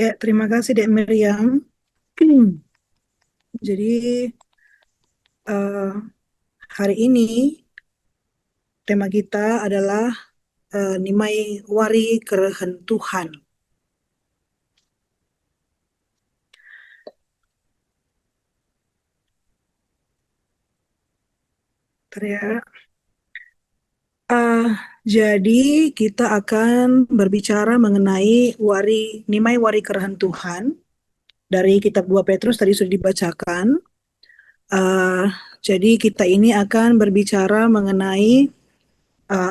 Ya, terima kasih Dek Miriam. Jadi eh, hari ini tema kita adalah Nimai Wari Kerehan Tuhan. Bentar ya. Eh, jadi kita akan berbicara mengenai Nimai Wari Kerehan Tuhan dari Kitab 2 Petrus tadi sudah dibacakan. Eh, jadi kita ini akan berbicara mengenai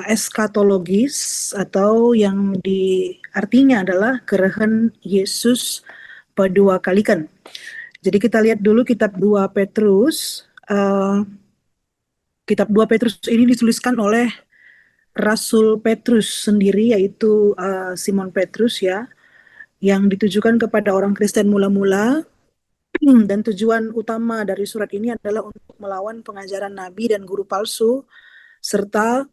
eskatologis atau yang artinya adalah kerehan Yesus kedua kalikan. Jadi kita lihat dulu kitab 2 Petrus. Kitab 2 Petrus ini dituliskan oleh Rasul Petrus sendiri, yaitu Simon Petrus ya, yang ditujukan kepada orang Kristen mula-mula. Dan tujuan utama dari surat ini adalah untuk melawan pengajaran nabi dan guru palsu, serta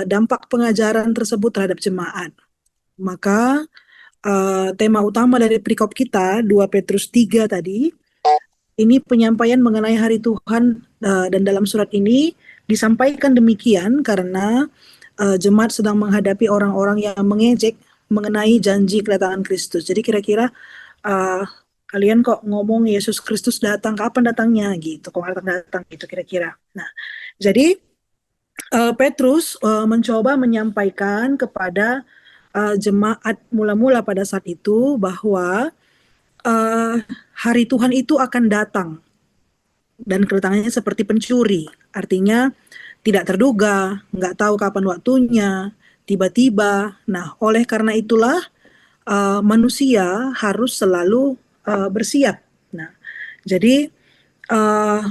dampak pengajaran tersebut terhadap jemaat. Maka tema utama dari perikop kita 2 Petrus 3 tadi, ini penyampaian mengenai hari Tuhan, dan dalam surat ini disampaikan demikian karena jemaat sedang menghadapi orang-orang yang mengejek mengenai janji kedatangan Kristus. Jadi kira-kira uh, kalian kok ngomong Yesus Kristus datang, kapan datangnya gitu, kok datang gitu kira-kira. Nah, jadi Petrus mencoba menyampaikan kepada jemaat mula-mula pada saat itu bahwa uh, hari Tuhan itu akan datang dan kedatangannya seperti pencuri. Artinya tidak terduga, nggak tahu kapan waktunya, tiba-tiba. Nah, oleh karena itulah manusia harus selalu bersiap. Nah, jadi uh,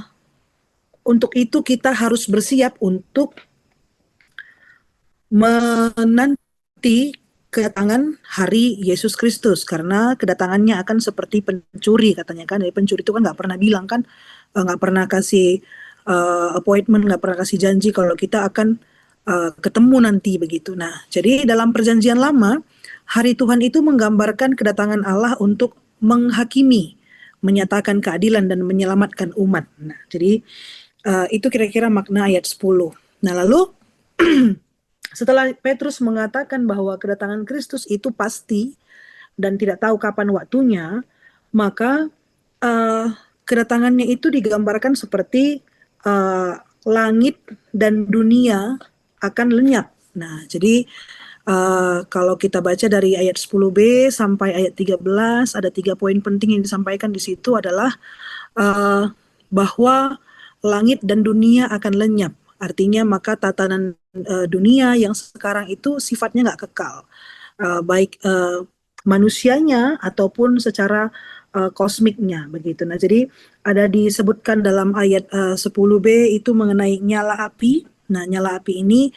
untuk itu kita harus bersiap untuk menanti kedatangan hari Yesus Kristus, karena kedatangannya akan seperti pencuri katanya kan. Jadi pencuri itu kan nggak pernah bilang kan, nggak pernah kasih appointment, nggak pernah kasih janji kalau kita akan ketemu nanti begitu. Nah, jadi dalam perjanjian lama hari Tuhan itu menggambarkan kedatangan Allah untuk menghakimi, menyatakan keadilan dan menyelamatkan umat. Nah, jadi itu kira-kira makna ayat 10. Nah, lalu setelah Petrus mengatakan bahwa kedatangan Kristus itu pasti dan tidak tahu kapan waktunya, maka uh, kedatangannya itu digambarkan seperti langit dan dunia akan lenyap. Nah, jadi kalau kita baca dari ayat 10b sampai ayat 13, ada 3 poin penting yang disampaikan di situ adalah uh, bahwa langit dan dunia akan lenyap. Artinya maka tatanan dunia yang sekarang itu sifatnya nggak kekal, baik manusianya ataupun secara kosmiknya begitu. Nah, jadi ada disebutkan dalam ayat 10b itu mengenai nyala api. Nah, nyala api ini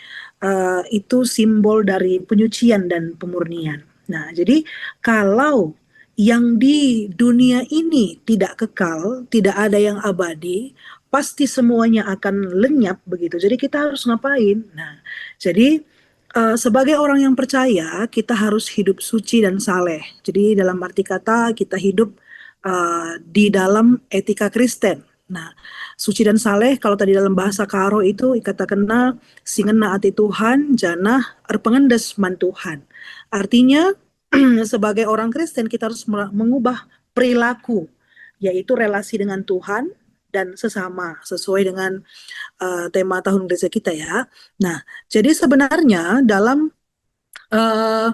itu simbol dari penyucian dan pemurnian. Nah, jadi kalau yang di dunia ini tidak kekal, tidak ada yang abadi, pasti semuanya akan lenyap begitu. Jadi kita harus ngapain? Nah, jadi sebagai orang yang percaya, kita harus hidup suci dan saleh. Jadi dalam arti kata kita hidup di dalam etika Kristen. Nah, suci dan saleh kalau tadi dalam bahasa Karo itu katakanlah singen naati Tuhan, janah erpengendes man Tuhan. Artinya sebagai orang Kristen kita harus mengubah perilaku, yaitu relasi dengan Tuhan dan sesama sesuai dengan tema tahun gereja kita ya. Nah, jadi sebenarnya dalam uh,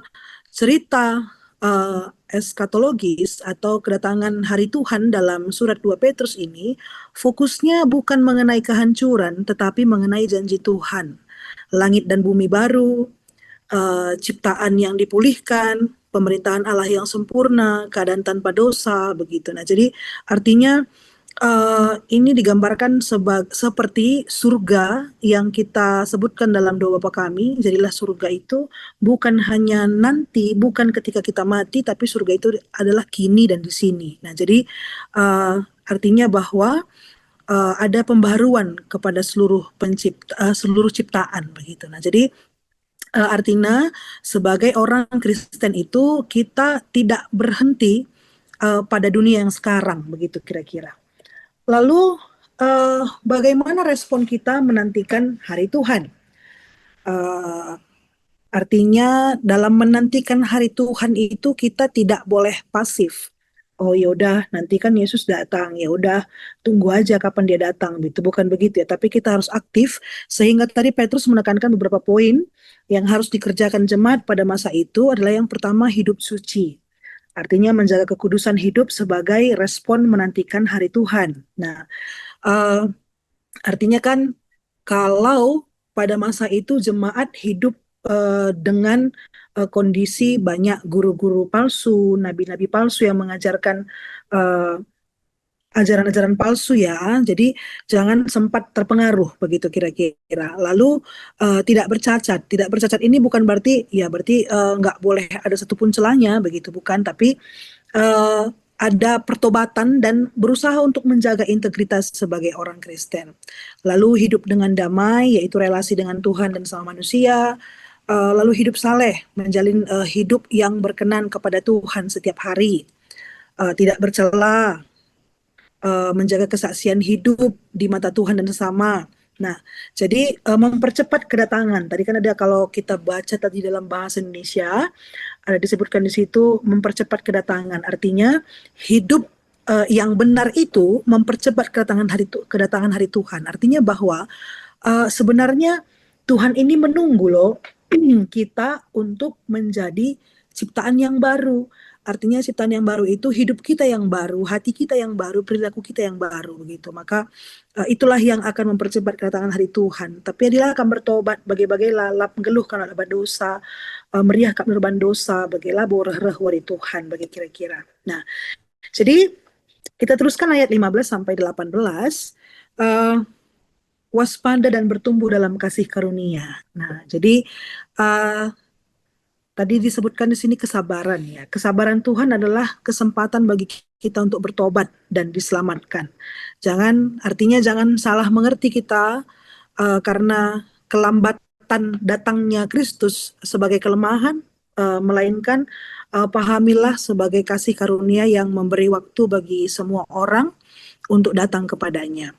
cerita eskatologis atau kedatangan hari Tuhan dalam surat 2 Petrus ini fokusnya bukan mengenai kehancuran tetapi mengenai janji Tuhan. Langit dan bumi baru, ciptaan yang dipulihkan, pemerintahan Allah yang sempurna, keadaan tanpa dosa, begitu. Nah, jadi artinya ini digambarkan seperti surga yang kita sebutkan dalam doa Bapa kami. Jadilah surga itu bukan hanya nanti, bukan ketika kita mati, tapi surga itu adalah kini dan di sini. Nah, jadi artinya bahwa ada pembaharuan kepada seluruh ciptaan begitu. Nah, jadi Artinya sebagai orang Kristen itu kita tidak berhenti pada dunia yang sekarang, begitu kira-kira. Lalu bagaimana respon kita menantikan hari Tuhan? Eh, Artinya dalam menantikan hari Tuhan itu kita tidak boleh pasif. Oh ya udah nanti kan Yesus datang, ya udah tunggu aja kapan dia datang gitu. Bukan begitu ya, tapi kita harus aktif sehingga tadi Petrus menekankan beberapa poin yang harus dikerjakan jemaat pada masa itu adalah yang pertama hidup suci. Artinya menjaga kekudusan hidup sebagai respon menantikan hari Tuhan. Nah, eh, artinya kan kalau pada masa itu jemaat hidup dengan kondisi banyak guru-guru palsu, nabi-nabi palsu yang mengajarkan eh, ajaran-ajaran palsu ya. Jadi jangan sempat terpengaruh begitu kira-kira. Lalu tidak bercacat. Tidak bercacat ini bukan berarti ya berarti nggak boleh ada satupun celahnya begitu bukan, tapi eh, ada pertobatan dan berusaha untuk menjaga integritas sebagai orang Kristen. Lalu hidup dengan damai, yaitu relasi dengan Tuhan dan sama manusia. Lalu hidup saleh, menjalin hidup yang berkenan kepada Tuhan setiap hari. Tidak bercela, menjaga kesaksian hidup di mata Tuhan dan sesama. Nah, jadi mempercepat kedatangan. Tadi kan ada kalau kita baca tadi dalam bahasa Indonesia, ada disebutkan di situ mempercepat kedatangan. Artinya hidup yang benar itu mempercepat kedatangan hari Tuhan. Artinya bahwa sebenarnya Tuhan ini menunggu loh kita untuk menjadi ciptaan yang baru. Artinya ciptaan yang baru itu hidup kita yang baru, hati kita yang baru, perilaku kita yang baru begitu. Maka itulah yang akan mempercepat kedatangan hari Tuhan. Tapi adilah akan bertobat bagai-bagai lalap geluh karena lebat dosa, meriah kap nurban dosa, bagai labor reh wari Tuhan bagi kira-kira. Nah, jadi kita teruskan ayat 15 sampai 18. Waspada dan bertumbuh dalam kasih karunia. Nah, jadi uh, tadi disebutkan di sini kesabaran ya. Kesabaran Tuhan adalah kesempatan bagi kita untuk bertobat dan diselamatkan. Artinya jangan salah mengerti kita karena kelambatan datangnya Kristus sebagai kelemahan, melainkan pahamilah sebagai kasih karunia yang memberi waktu bagi semua orang untuk datang kepadanya.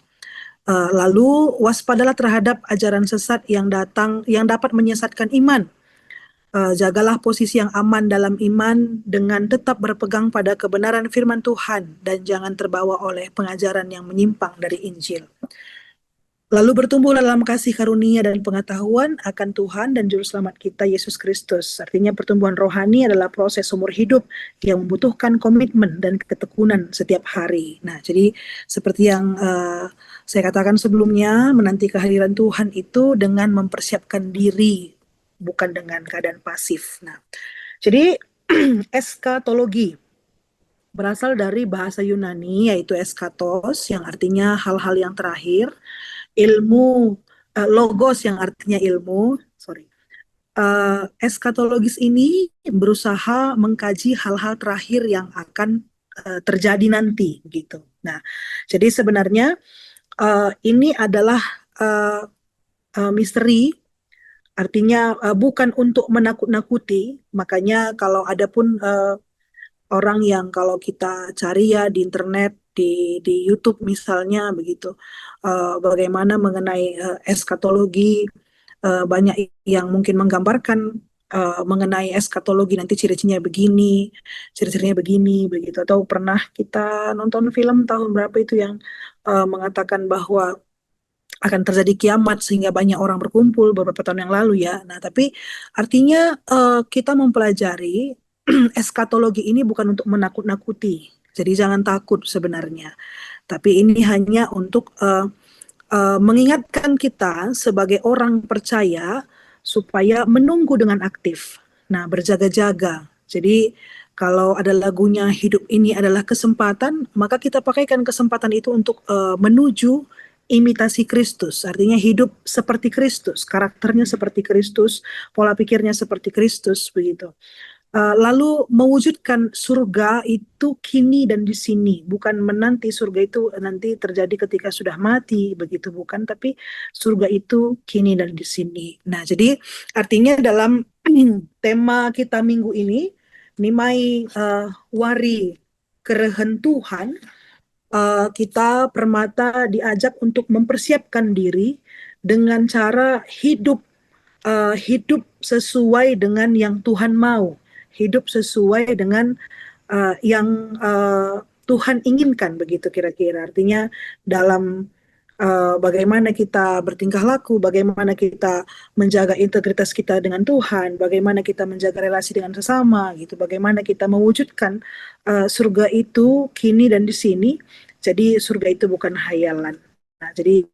Lalu waspadalah terhadap ajaran sesat yang dapat menyesatkan iman. Jagalah posisi yang aman dalam iman dengan tetap berpegang pada kebenaran firman Tuhan dan jangan terbawa oleh pengajaran yang menyimpang dari Injil. Lalu bertumbuhlah dalam kasih karunia dan pengetahuan akan Tuhan dan Juru Selamat kita Yesus Kristus. Artinya pertumbuhan rohani adalah proses umur hidup yang membutuhkan komitmen dan ketekunan setiap hari. Nah, jadi seperti yang saya katakan sebelumnya, menanti kehadiran Tuhan itu dengan mempersiapkan diri, bukan dengan keadaan pasif. Nah, jadi eskatologi berasal dari bahasa Yunani yaitu eskatos yang artinya hal-hal yang terakhir, ilmu logos yang artinya ilmu, eskatologis ini berusaha mengkaji hal-hal terakhir yang akan terjadi nanti gitu. Nah, jadi sebenarnya ini adalah misteri. Artinya bukan untuk menakut-nakuti, makanya kalau ada pun orang yang kalau kita cari ya di internet, di YouTube misalnya begitu, bagaimana mengenai eskatologi, banyak yang mungkin menggambarkan mengenai eskatologi nanti ciri-cirinya begini, ciri-cirinya begini begitu. Atau pernah kita nonton film tahun berapa itu yang mengatakan bahwa akan terjadi kiamat sehingga banyak orang berkumpul beberapa tahun yang lalu ya. Nah, tapi artinya kita mempelajari eskatologi ini bukan untuk menakut-nakuti. Jadi jangan takut sebenarnya. Tapi ini hanya untuk mengingatkan kita sebagai orang percaya supaya menunggu dengan aktif. Nah, berjaga-jaga. Jadi kalau ada lagunya hidup ini adalah kesempatan, maka kita pakaikan kesempatan itu untuk menuju imitasi Kristus, artinya hidup seperti Kristus, karakternya seperti Kristus, pola pikirnya seperti Kristus, begitu. lalu mewujudkan surga itu kini dan di sini, bukan menanti surga itu nanti terjadi ketika sudah mati, begitu bukan, tapi surga itu kini dan di sini. Nah, jadi artinya dalam tema kita minggu ini, Nimai Wari Kerehentuhan, kita permata diajak untuk mempersiapkan diri dengan cara hidup sesuai dengan yang Tuhan mau, hidup sesuai dengan yang Tuhan inginkan, begitu kira-kira. Artinya dalam bagaimana kita bertingkah laku, bagaimana kita menjaga integritas kita dengan Tuhan, bagaimana kita menjaga relasi dengan sesama, gitu, bagaimana kita mewujudkan surga itu kini dan di sini. Jadi surga itu bukan hayalan. Nah, jadi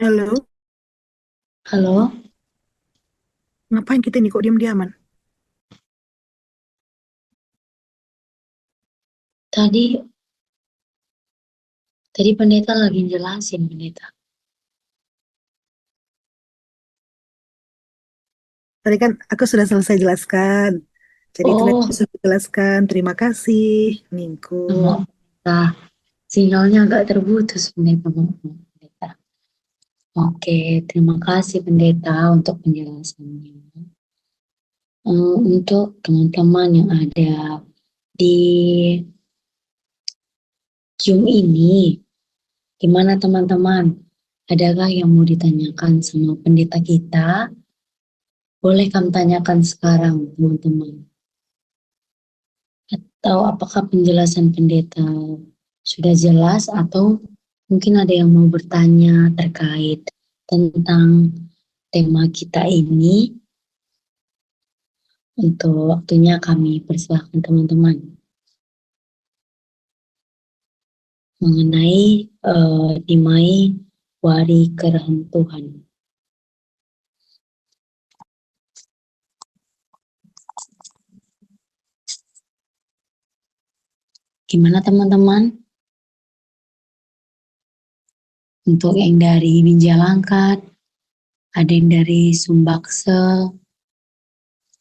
halo, Halo, ngapain kita nih kok diam-diaman? tadi tadi pendeta lagi jelasin pendeta. Tadi kan aku sudah selesai jelaskan. Jadi itu yang Oh, bisa aku jelaskan. Terima kasih, Ningku. maaf pendeta, sinyalnya agak terputus pendeta. Maaf, pendeta. Oke, terima kasih pendeta untuk penjelasannya. Untuk teman-teman yang ada di Zoom ini, gimana teman-teman? Adakah yang mau ditanyakan sama pendeta kita? Boleh kami tanyakan sekarang, teman-teman. Atau apakah penjelasan pendeta sudah jelas atau mungkin ada yang mau bertanya terkait tentang tema kita ini. Untuk waktunya kami persilahkan teman-teman mengenai Nimai Wari Kerentuhan. Gimana teman-teman? Untuk yang dari Binjalangkat, ada yang dari Sumbaksel,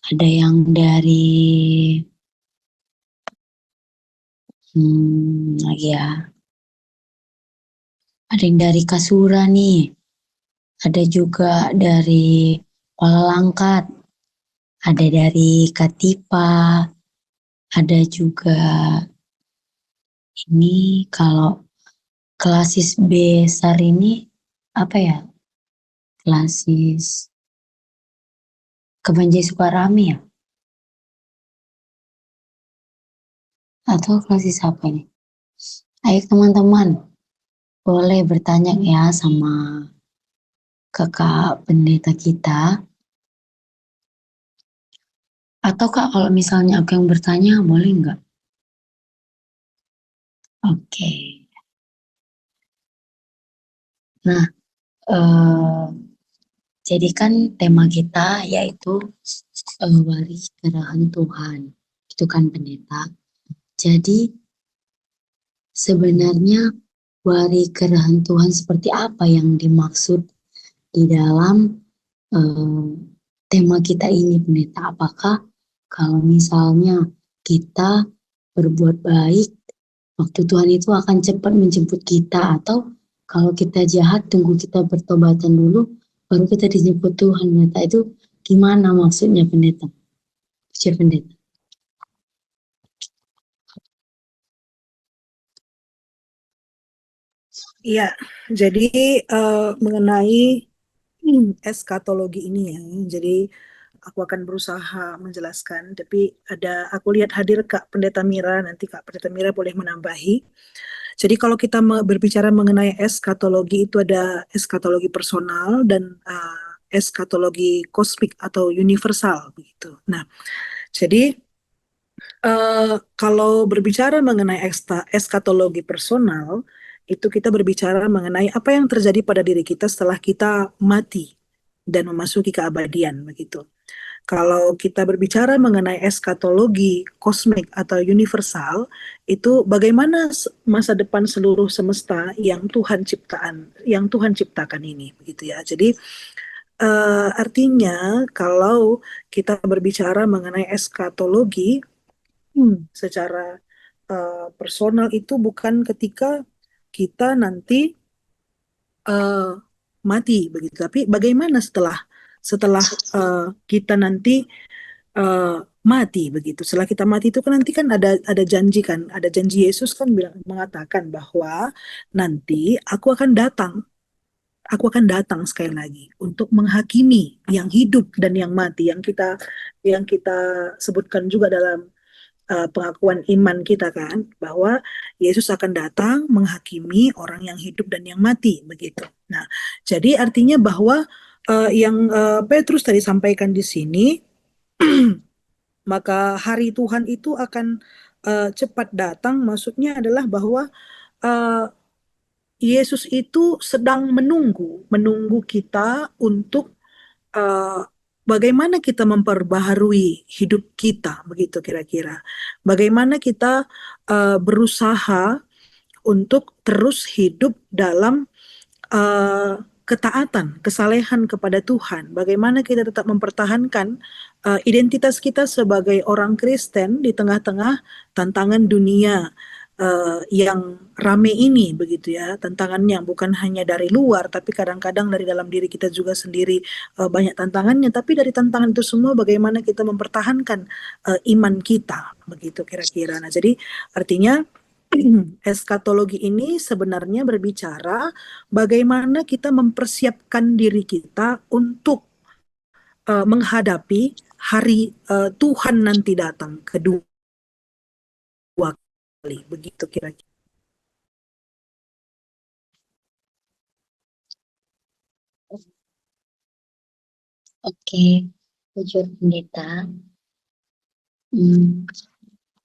ada yang dari lagi ya, ada yang dari Kasura nih, ada juga dari Kuala Langkat, ada dari Katipa, ada juga ini kalau klasis besar ini apa ya? Klasis Kebanjai Sukarami ya? Atau klasis apa ini? Ayo teman-teman, boleh bertanya ya sama kakak pendeta kita. Atau kak kalau misalnya aku yang bertanya, boleh nggak? Oke. Nah, eh, jadi kan tema kita yaitu wari kerahan Tuhan. Itu kan pendeta. Jadi sebenarnya wari kerahan Tuhan seperti apa yang dimaksud di dalam eh, tema kita ini pendeta? Apakah kalau misalnya kita berbuat baik, waktu Tuhan itu akan cepat menjemput kita, atau kalau kita jahat tunggu kita bertobatan dulu baru kita dijemput Tuhan pendeta? Itu gimana maksudnya pendeta? Ujar pendeta. Iya, jadi mengenai eskatologi ini ya, jadi aku akan berusaha menjelaskan, tapi aku lihat hadir Kak Pendeta Mira, nanti Kak Pendeta Mira boleh menambahi. Jadi kalau kita berbicara mengenai eskatologi itu ada eskatologi personal dan eskatologi kosmik atau universal begitu. Nah, jadi kalau berbicara mengenai eskatologi personal, itu kita berbicara mengenai apa yang terjadi pada diri kita setelah kita mati dan memasuki keabadian begitu. Kalau kita berbicara mengenai eskatologi kosmik atau universal, itu bagaimana masa depan seluruh semesta yang Tuhan ciptakan ini, begitu ya. Jadi artinya kalau kita berbicara mengenai eskatologi secara personal itu bukan ketika kita nanti eh, mati begitu, tapi bagaimana setelah setelah kita nanti eh, mati begitu. Setelah kita mati itu kan nanti kan ada janji kan, ada janji Yesus kan bilang mengatakan bahwa nanti aku akan datang sekali lagi untuk menghakimi yang hidup dan yang mati yang kita sebutkan juga dalam pengakuan iman kita kan bahwa Yesus akan datang menghakimi orang yang hidup dan yang mati begitu. Nah, jadi artinya bahwa yang Petrus tadi sampaikan di sini maka hari Tuhan itu akan cepat datang, maksudnya adalah bahwa eh, Yesus itu sedang menunggu kita untuk eh, bagaimana kita memperbaharui hidup kita, begitu kira-kira. Bagaimana kita berusaha untuk terus hidup dalam eh, ketaatan, kesalehan kepada Tuhan. Bagaimana kita tetap mempertahankan identitas kita sebagai orang Kristen di tengah-tengah tantangan dunia yang rame ini, begitu ya. Tantangannya bukan hanya dari luar, tapi kadang-kadang dari dalam diri kita juga sendiri banyak tantangannya. Tapi dari tantangan itu semua, bagaimana kita mempertahankan iman kita, begitu kira-kira. Nah, jadi artinya eskatologi ini sebenarnya berbicara bagaimana kita mempersiapkan diri kita untuk menghadapi hari Tuhan nanti datang kedua kali, begitu kira-kira. Oke, jujur pendeta. Hmm,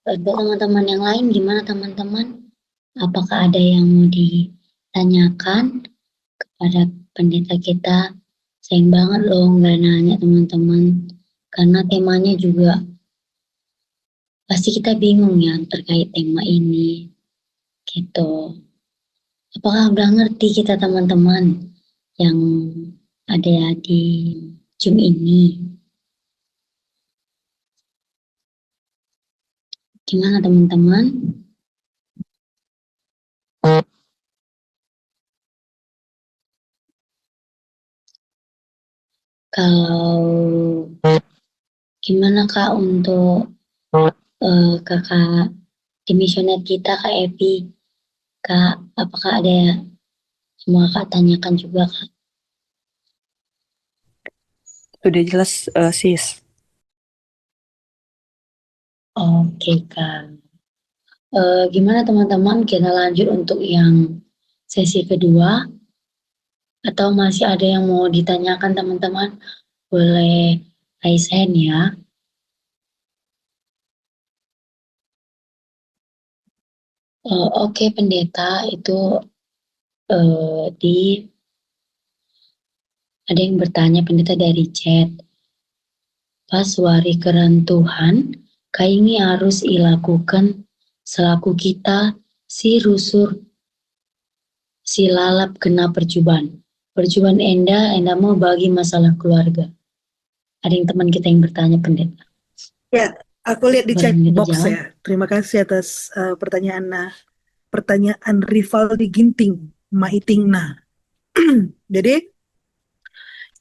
teman-teman yang lain gimana teman-teman? Apakah ada yang mau ditanyakan kepada pendeta kita? Sayang banget loh nggak nanya teman-teman, karena temanya juga pasti kita bingung ya terkait tema ini, gitu. Apakah udah ngerti kita teman-teman yang ada di Zoom ini? Gimana teman-teman? Kalau gimana Kak untuk kakak di misioner kita Kak Evi, Kak, apakah ada semua Kak tanyakan juga Kak? Sudah jelas, sis. Oke Kak. Gimana teman-teman, kita lanjut untuk yang sesi kedua, atau masih ada yang mau ditanyakan teman-teman? Boleh raise hand ya. Oke pendeta, itu ada yang bertanya pendeta dari chat. Pas wari keran Tuhan, kaini harus ilakukan selaku kita si rusur si lalap kena percobaan. Percobaan enda mau bagi masalah keluarga. Ada yang teman kita yang bertanya pendeta. Ya, aku lihat di Boleh chat pendeta box jawab? ya. Terima kasih atas pertanyaan Rivaldi Ginting, Maitingna. Jadi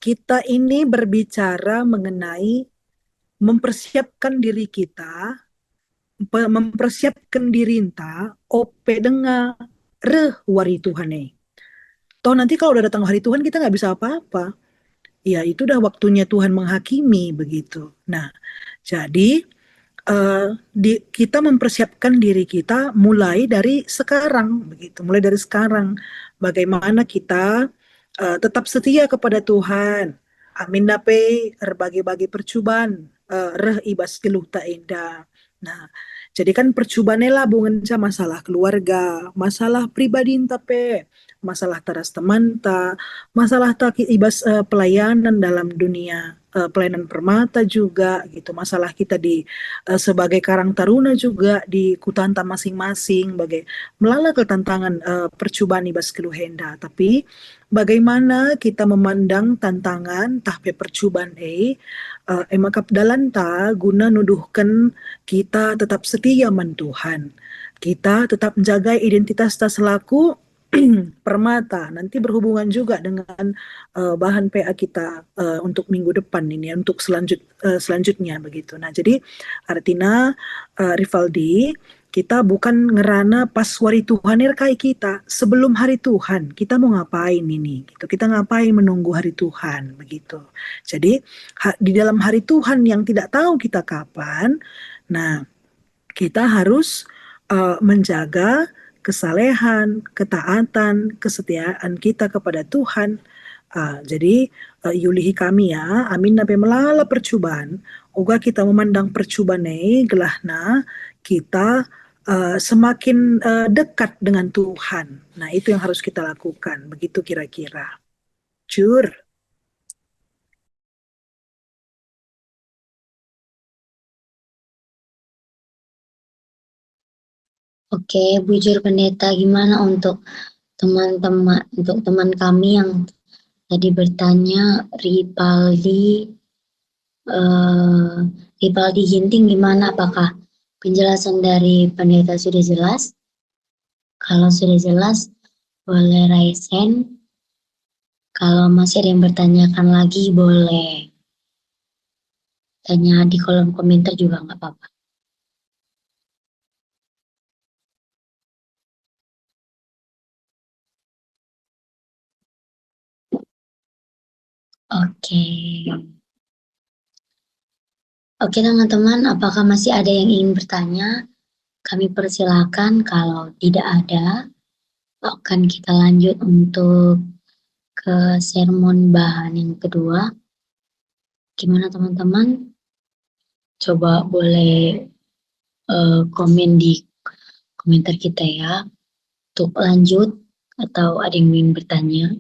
kita ini berbicara mengenai mempersiapkan diri kita, mempersiapkan diri kita, ope denga reh wari Tuhan Toh nanti kalau udah datang hari Tuhan kita nggak bisa apa-apa. Ya itu udah waktunya Tuhan menghakimi begitu. Nah, jadi kita mempersiapkan diri kita mulai dari sekarang begitu, mulai dari sekarang bagaimana kita tetap setia kepada Tuhan. Amin nape bagi percubaan reh ibas keluh tak indah. Nah, jadi kan percubaan lah bungenca masalah keluarga, masalah pribadi tapi masalah taras teman ta, masalah tak ibas pelayanan dalam dunia pelayanan permata juga gitu, masalah kita di sebagai Karang Taruna juga di kutanta masing-masing bagai melala ke tantangan percubaan ibas keluhenda, tapi bagaimana kita memandang tantangan tahpe percubaan emakap dalanta guna nuduhkan kita tetap setia man Tuhan, kita tetap menjaga identitas kita selaku permata, nanti berhubungan juga dengan bahan PA kita untuk minggu depan ini, untuk selanjutnya begitu. Nah, jadi artinya Rivaldi, kita bukan ngerana pas hari Tuhan kayak kita, sebelum hari Tuhan kita mau ngapain ini gitu. Kita ngapain menunggu hari Tuhan begitu. Jadi di dalam hari Tuhan yang tidak tahu kita kapan, nah kita harus menjaga kesalehan, ketaatan, kesetiaan kita kepada Tuhan. Jadi yulihi kami ya, amin nabe melala percubaan, uga kita memandang percubaan gelahna kita semakin dekat dengan Tuhan. Nah itu yang harus kita lakukan, begitu kira-kira. Cur. Oke, bujur pendeta, gimana untuk teman-teman, untuk teman kami yang tadi bertanya, Ripaldi Ginting, gimana? Apakah penjelasan dari pendeta sudah jelas? Kalau sudah jelas, boleh raise hand. Kalau masih ada yang bertanyakan lagi, boleh tanya di kolom komentar juga nggak apa-apa. Oke. Oke teman-teman, apakah masih ada yang ingin bertanya? Kami persilakan, kalau tidak ada, akan kita lanjut untuk ke sermon bahan yang kedua. Gimana teman-teman? Coba boleh komen di komentar kita ya, untuk lanjut atau ada yang ingin bertanya.